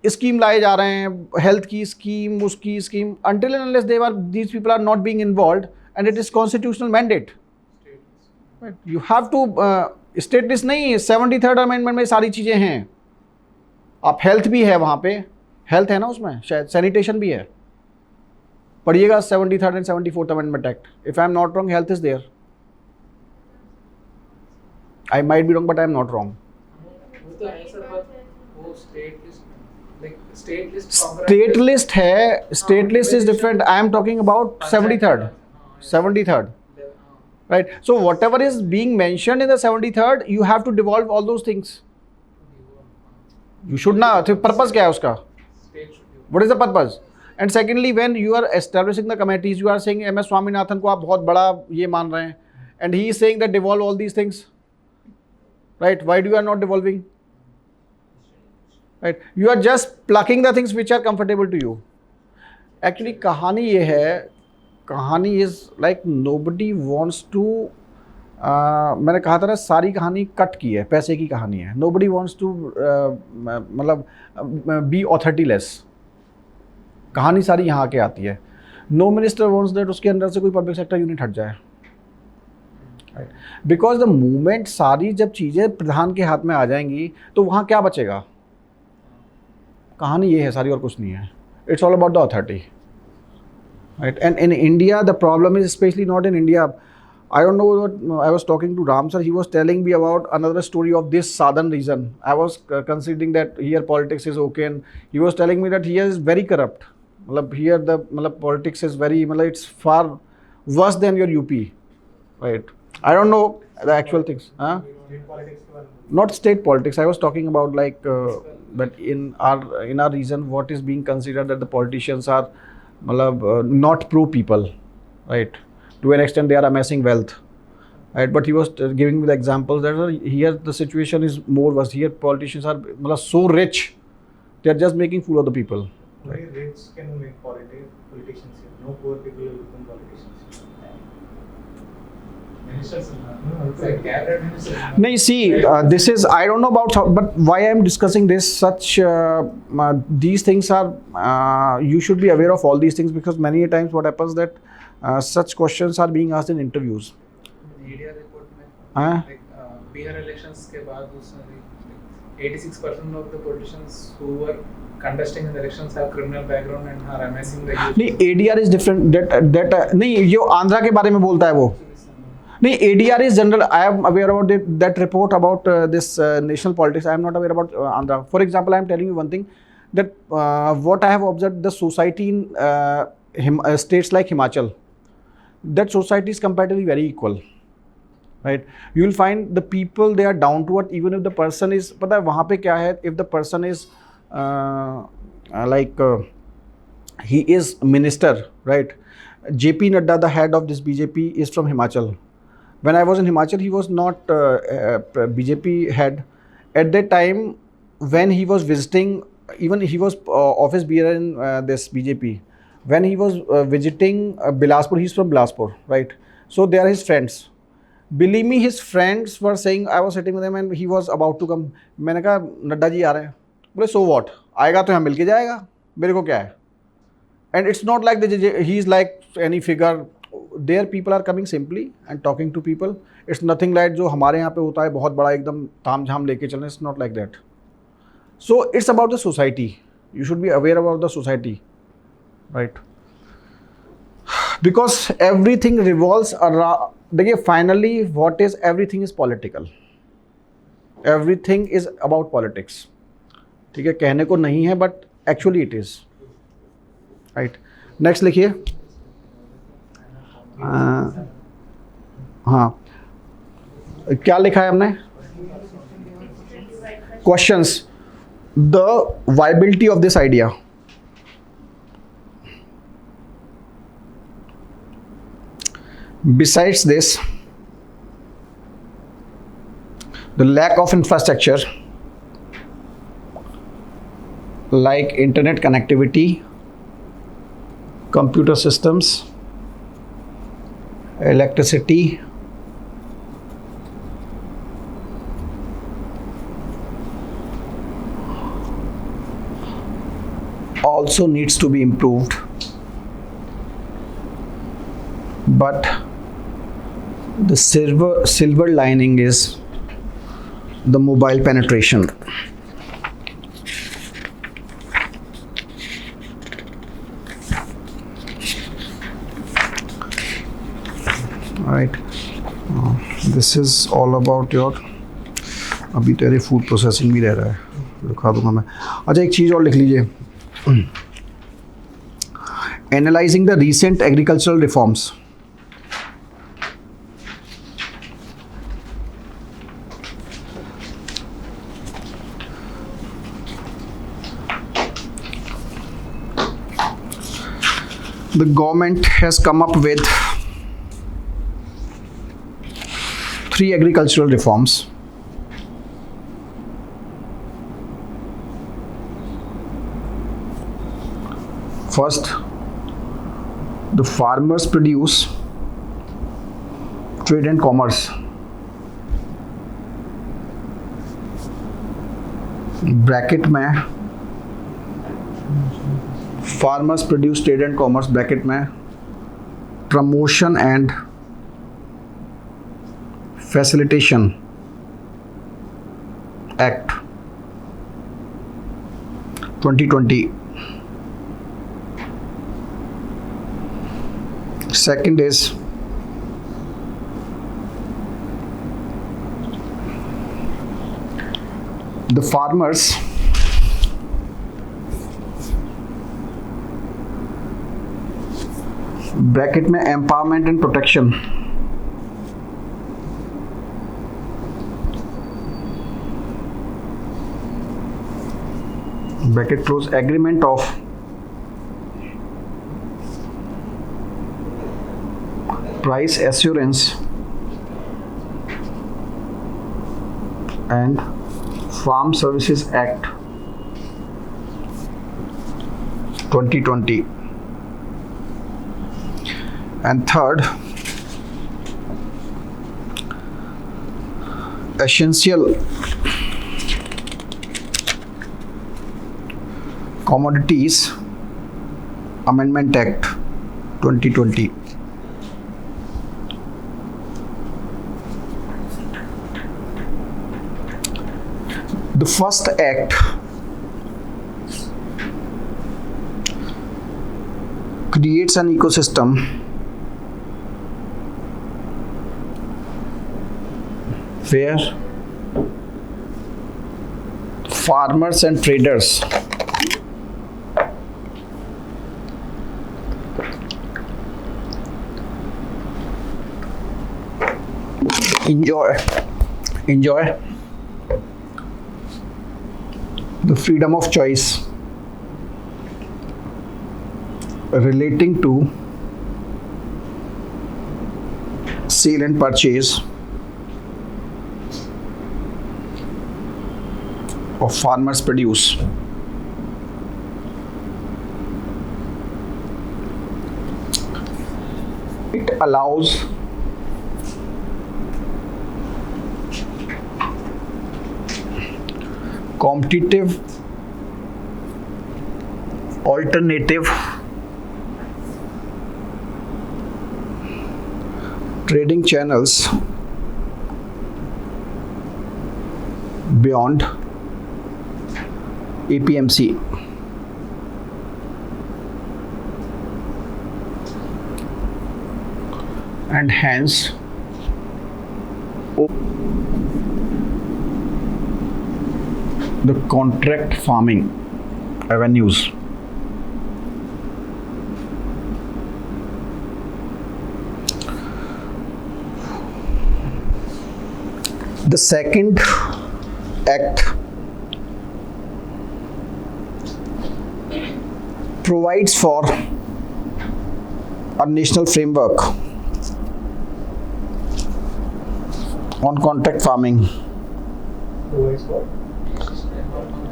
स्कीम लाए जा रहे हैं, हेल्थ की स्कीम, उसकी scheme, until and unless these people are not being involved and it is constitutional mandate. Right. You have to state list नहीं, 73rd अमेंडमेंट में सारी चीज़ें हैं. आप हेल्थ भी है वहाँ पे, हेल्थ है ना उसमें, शायद सैनिटेशन भी है. पढ़िएगा 73rd and 74th amendment act. If I am not wrong, health is there. I might be wrong but I am not wrong. State list है, state list is different. I am talking about 73rd. Right. So whatever is being mentioned in the 73rd, you have to devolve all those things. You should not. So purpose क्या है उसका? What is the purpose? And secondly, when you are establishing the committees, you are saying MS Swaminathan को आप बहुत बड़ा ये मान रहे हैं, and he is saying that devolve all these things. Right? Why do you are not devolving? Right? You are just plucking the things which are comfortable to you. Actually कहानी ये है, कहानी is like nobody wants to, मैंने कहा था ना, सारी कहानी कट की है, पैसे की कहानी है. नोबडी वॉन्ट्स टू मतलब बी ऑथोरिटीलेस. कहानी सारी यहाँ के आती है. नो मिनिस्टर वॉन्ट्स दैट उसके अंदर से कोई पब्लिक सेक्टर यूनिट हट जाए. बिकॉज द मूवमेंट, सारी जब चीज़ें प्रधान के हाथ में आ जाएंगी तो वहाँ क्या बचेगा? कहानी ये है सारी, और कुछ नहीं है. It's all about the authority. Right, and in India the problem is, especially not in India, I don't know what, I was talking to Ram sir, he was telling me about another story of this southern region. I was considering that here politics is okay, and he was telling me that here is very corrupt. Matlab here the politics is very, it's far worse than your UP, right? I don't know the actual things. State politics. Not state politics. I was talking about like that in our region, what is being considered that the politicians are not pro people, right? To an extent they are amassing wealth, right? But he was giving me the examples that here the situation is more worse. Here politicians are so rich, they are just making fool of the people. Only rich can make politicians. No poor people will become politicians. No, see, this is, I don't know about how, but why I am discussing this, such these things are, you should be aware of all these things, because many times what happens that such questions are being asked in interviews. Media report में Bihar elections के बाद उसमें 86% of the politicians who were contesting in the elections have criminal background and are amassing the youth. नहीं, ADR is different. That नहीं, जो आंध्रा के बारे में बोलता है वो नहीं. ADR is general. I am aware about that report about this national politics. I am not aware about Andhra. For example, I am telling you one thing, that what I have observed, the society in states like Himachal, that society is comparatively very equal, right? You will find the people, they are down to earth, even if the person is, पता है वहाँ पे क्या है, if the person is he is minister, right? JP Nadda, the head of this BJP, is from Himachal. When I was in Himachal, he was not BJP head. At that time, when he was visiting, even he was office bearer in this BJP. When he was visiting Bilaspur, he's from Bilaspur, right? So they are his friends. Believe me, his friends were saying, I was sitting with him and he was about to come. मैंने कहा नड्डा जी आ रहे हैं. बोले so what? आएगा तो यहाँ मिल के जाएगा. मेरे को क्या है? And it's not like he's like any figure. There people are coming simply and talking to people. It's nothing like जो हमारे यहाँ पे होता है बहुत बड़ा एकदम ताम झाम लेके चलना. It's not like that. So it's about the society. You should be aware about the society, right? Because everything revolves देखिए finally what is everything is political, everything is about politics, ठीक है, कहने को नहीं है but actually it is, right. Next लिखिए। हाँ, क्या लिखा है हमने? Questions, the viability of this idea. Besides this, the lack of infrastructure like internet connectivity, computer systems, electricity, also needs to be improved, but the silver lining is the mobile penetration. Right, this is all about your, अभी तेरे food processing भी रह रहा है, दिखा दूंगा मैं। अच्छा एक चीज़ और लिख लीजिए, analysing the recent agricultural reforms. The government has come up with 3 agricultural reforms. First, the farmers produce trade and commerce. Bracket में farmers produce trade and commerce, bracket में promotion and facilitation act 2020. Second is the farmers bracket में empowerment and protection, bracket close, agreement of price assurance and farm services act 2020. And third, Essential Commodities Amendment Act 2020. The first act creates an ecosystem where farmers and traders enjoy the freedom of choice relating to sale and purchase of farmers' produce. It allows competitive alternative trading channels beyond Apmc. And hence the contract farming avenues. The second act provides for a national framework on contract farming. Provides for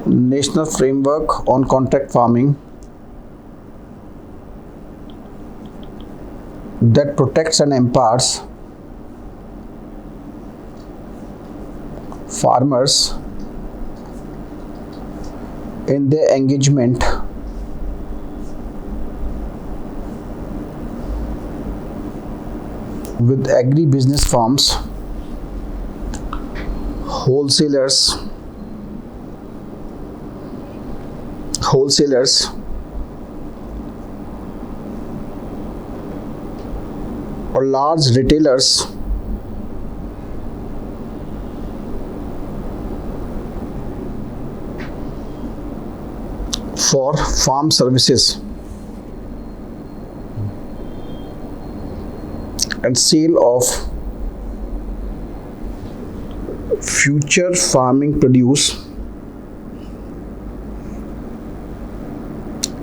National framework on contract farming that protects and empowers farmers in their engagement with agri-business firms, wholesalers, or large retailers for farm services and sale of future farming produce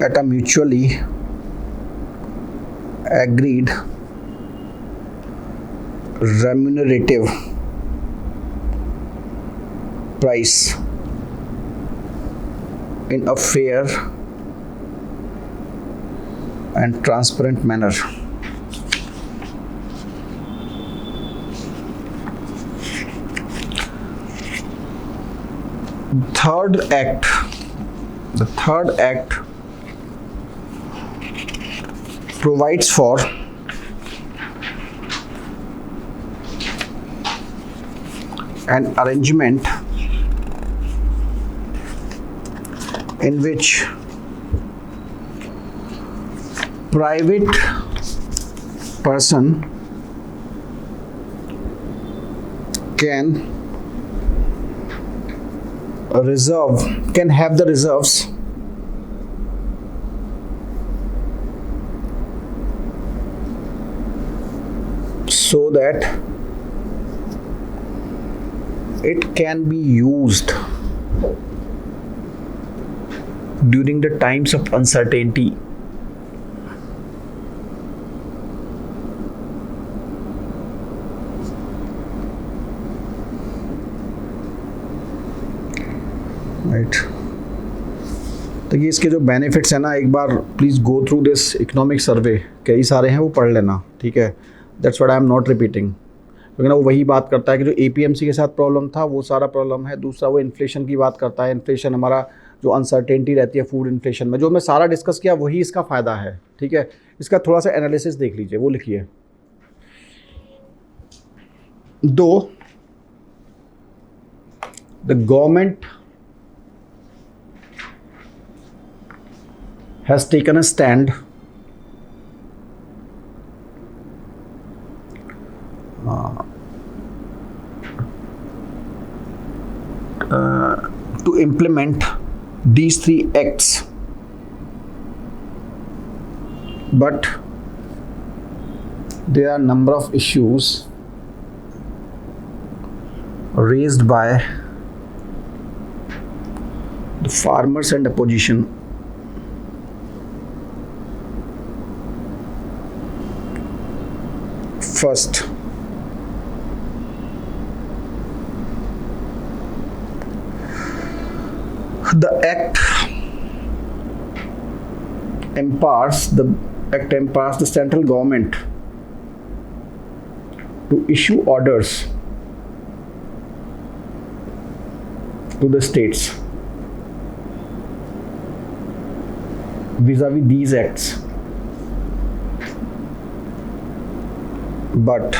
at a mutually agreed remunerative price in a fair and transparent manner. The third act provides for an arrangement in which private person can have the reserves so that it can be used during the times of uncertainty. Right, तो ये इसके जो benefits हैं ना, एक बार please go through this economic survey, कई सारे हैं वो पढ़ लेना, ठीक है. That's what I am not repeating, क्योंकि ना वो वही बात करता है कि जो एपीएमसी के साथ प्रॉब्लम था वो सारा प्रॉब्लम है. दूसरा वो इन्फ्लेशन की बात करता है. इन्फ्लेशन हमारा जो अनसर्टेनिटी रहती है फूड इन्फ्लेशन में, जो मैं सारा डिस्कस किया वही इसका फ़ायदा है, ठीक है. इसका थोड़ा सा एनालिसिस देख लीजिए, वो लिखिए. दो the government has taken a stand to implement these three acts, but there are a number of issues raised by the farmers and opposition. First, the act empowers the central government to issue orders to the states vis-a-vis these acts. But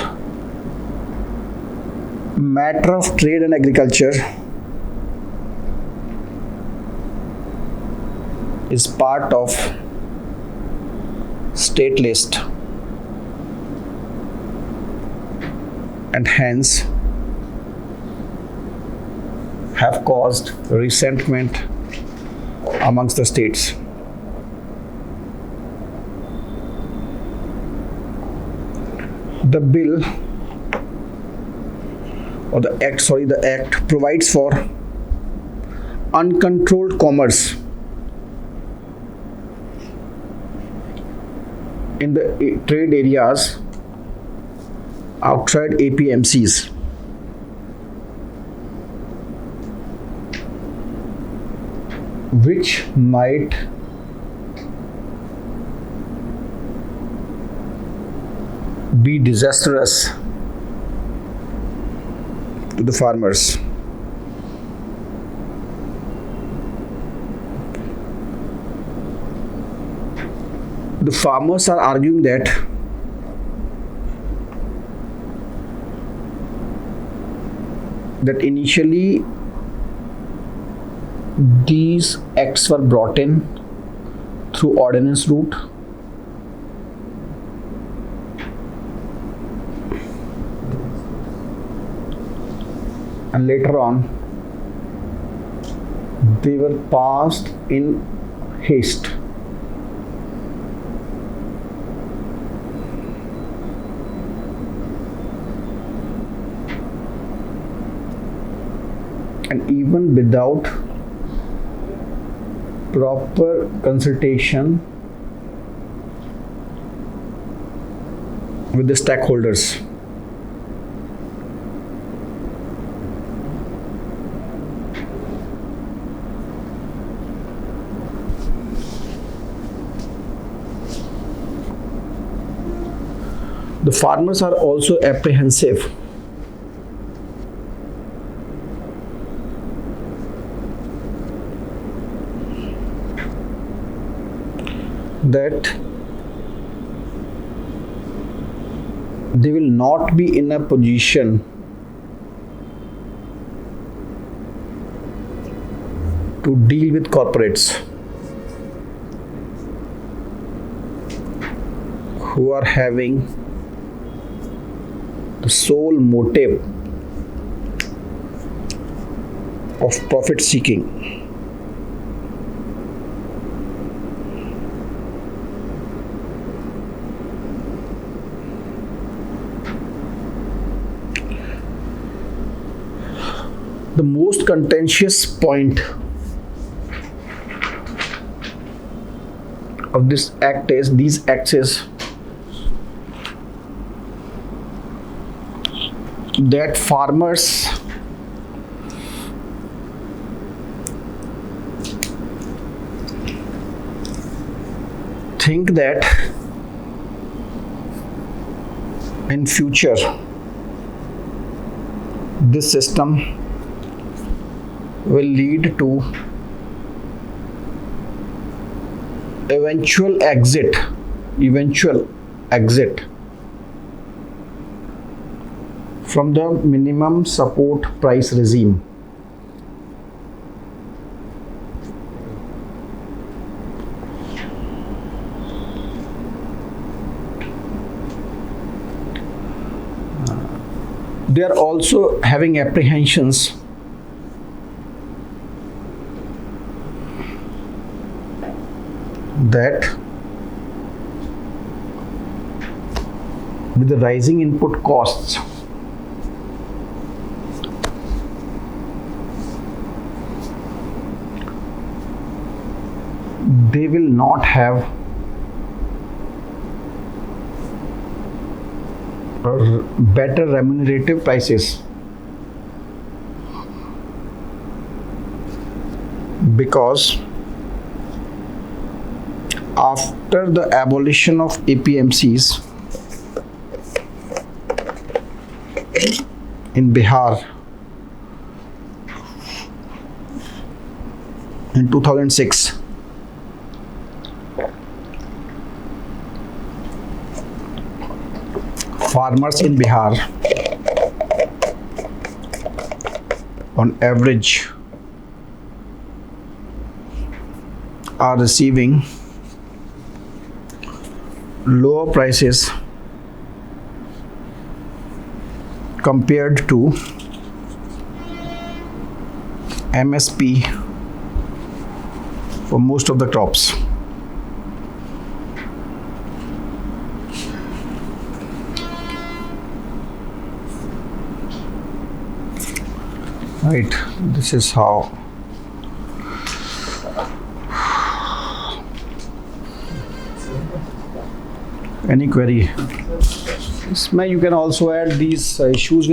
matter of trade and agriculture is part of state list, and hence have caused resentment amongst the states. The bill or the act provides for uncontrolled commerce in the trade areas outside APMCs. Which might be disastrous to the farmers. The farmers are arguing that initially these acts were brought in through ordinance route, and later on they were passed in haste. And even without proper consultation with the stakeholders. The farmers are also apprehensive that they will not be in a position to deal with corporates who are having the sole motive of profit seeking. The most contentious point of this act is that farmers think that in future this system will lead to eventual exit from the minimum support price regime. They are also having apprehensions that with the rising input costs, they will not have better remunerative prices, because after the abolition of APMCs in Bihar in 2006, farmers in Bihar on average are receiving lower prices compared to MSP for most of the crops. Right, this is how. Any query? इसमें you can also add these issues